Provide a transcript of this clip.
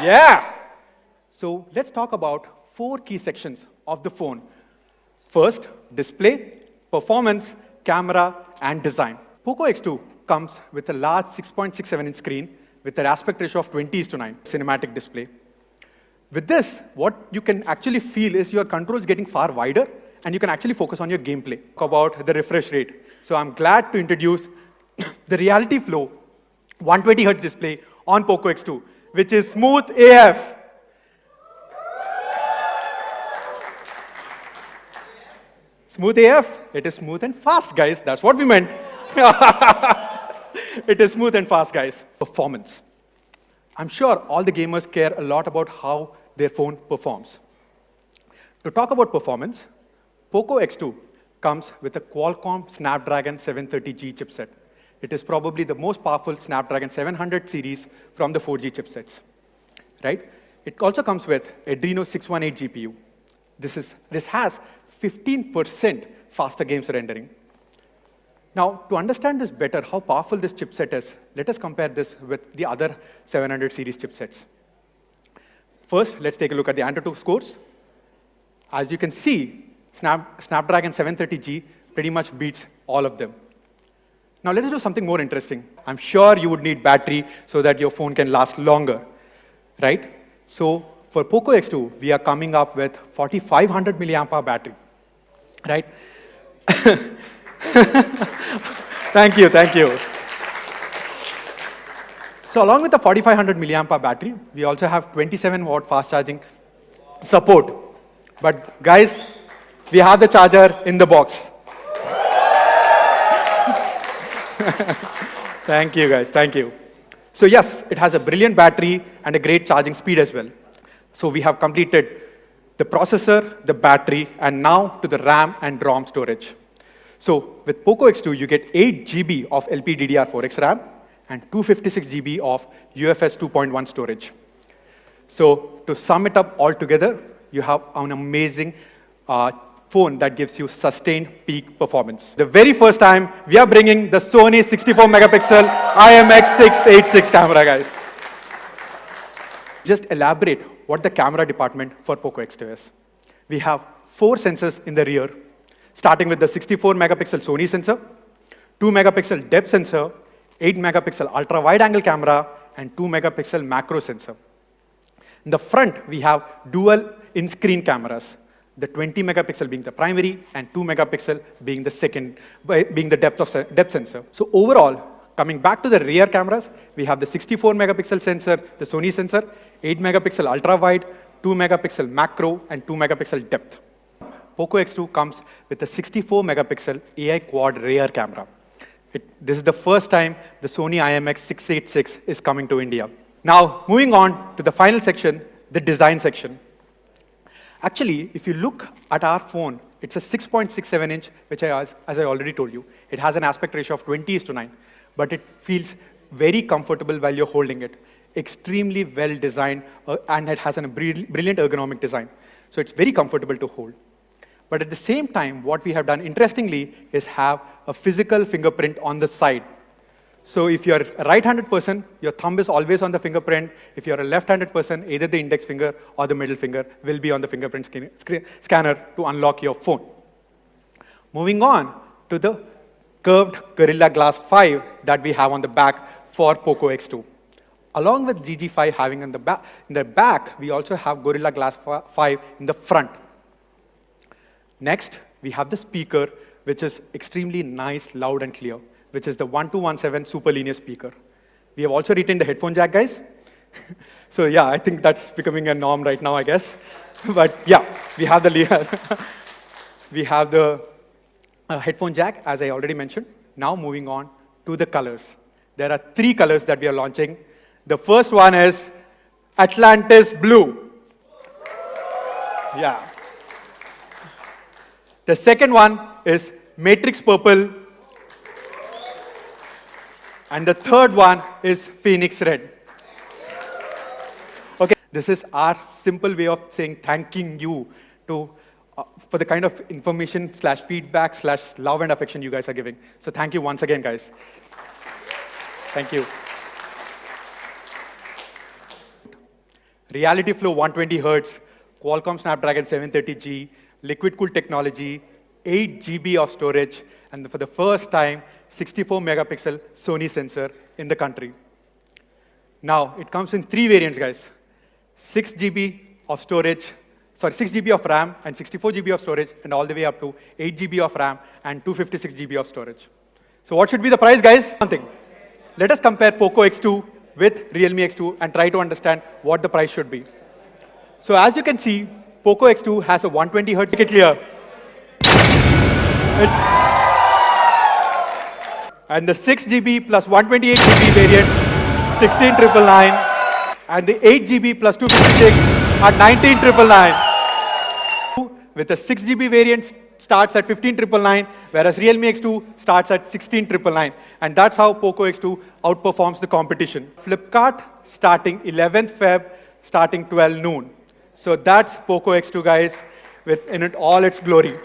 Yeah. So let's talk about 4 key sections of the phone. First, display, performance, camera, and design. POCO X2 comes with a large 6.67-inch screen with an aspect ratio of 20:9 cinematic display. With this, what you can actually feel is your controls getting far wider, and you can actually focus on your gameplay. Talk about the refresh rate. So I'm glad to introduce the Reality Flow 120Hz display on POCO X2, which is smooth AF. Smooth AF, it is smooth and fast, guys. That's what we meant. It is smooth and fast, guys. Performance. I'm sure all the gamers care a lot about how their phone performs. To talk about performance, POCO X2 comes with a Qualcomm Snapdragon 730G chipset. It is probably the most powerful Snapdragon 700 series from the 4G chipsets, right? It also comes with Adreno 618 GPU. This has 15% faster games rendering. Now, to understand this better, how powerful this chipset is, let us compare this with the other 700 series chipsets. First, let's take a look at the AnTuTu scores. As you can see, Snapdragon 730G pretty much beats all of them. Now, let us do something more interesting. I'm sure you would need battery so that your phone can last longer, right? So, for POCO X2, we are coming up with 4500 milliampere battery, right? Thank you, thank you. So along with the 4500 milliampere battery, we also have 27-watt fast charging support. But guys, we have the charger in the box. Thank you, guys, thank you. So yes, it has a brilliant battery and a great charging speed as well. So we have completed the processor, the battery, and now to the RAM and ROM storage. So with POCO X2, you get 8 GB of LPDDR4X RAM and 256 GB of UFS 2.1 storage. So to sum it up all together, you have an amazing phone that gives you sustained peak performance. The very first time, we are bringing the Sony 64-megapixel IMX686 camera, guys. Just elaborate what the camera department for POCO X2 is. We have 4 sensors in the rear, starting with the 64-megapixel Sony sensor, 2-megapixel depth sensor, 8-megapixel ultra-wide-angle camera, and 2-megapixel macro sensor. In the front, we have dual in-screen cameras, the 20-megapixel being the primary, and 2-megapixel being the second, being the depth sensor. So overall, coming back to the rear cameras, we have the 64-megapixel sensor, the Sony sensor, 8-megapixel ultra-wide, 2-megapixel macro, and 2-megapixel depth. POCO X2 comes with a 64-megapixel AI quad rear camera. This is the first time the Sony IMX686 is coming to India. Now, moving on to the final section, the design section. Actually, if you look at our phone, it's a 6.67-inch, which as I already told you, it has an aspect ratio of 20:9, but it feels very comfortable while you're holding it. Extremely well designed, and it has a brilliant ergonomic design. So it's very comfortable to hold. But at the same time, what we have done, interestingly, is have a physical fingerprint on the side. So if you're a right-handed person, your thumb is always on the fingerprint. If you're a left-handed person, either the index finger or the middle finger will be on the fingerprint scanner to unlock your phone. Moving on to the curved Gorilla Glass 5 that we have on the back for POCO X2. Along with GG5 having in the back, we also have Gorilla Glass 5 in the front. Next, we have the speaker, which is extremely nice, loud, and clear, which is the 1217 super linear speaker. We have also retained the headphone jack, guys. So yeah, I think that's becoming a norm right now, I guess. But yeah, we have the headphone jack, as I already mentioned. Now moving on to the colors. There are 3 colors that we are launching. The first one is Atlantis Blue. Yeah. The second one is Matrix Purple. And the third one is Phoenix Red. Okay, this is our simple way of saying thanking you for the kind of information / feedback / love and affection you guys are giving. So thank you once again, guys. Thank you. Reality flow 120 Hertz, Qualcomm Snapdragon 730G, liquid cooled technology, 8 GB of storage, and for the first time, 64 megapixel Sony sensor in the country. Now, it comes in 3 variants, guys. 6 GB of storage, 6 GB of RAM and 64 GB of storage, and all the way up to 8 GB of RAM and 256 GB of storage. So what should be the price, guys? Something. Let us compare POCO X2 with Realme X2 and try to understand what the price should be. So as you can see, POCO X2 has a 120 Hz. Make it clear. And the 6 GB plus 128 GB variant, 16,999, and the 8 GB plus 256 at 19,999. With the 6 GB variant starts at 15,999, whereas Realme X2 starts at 16,999. And that's how POCO X2 outperforms the competition. Flipkart starting 11th Feb, starting 12 noon. So that's POCO X2, guys, in all its glory.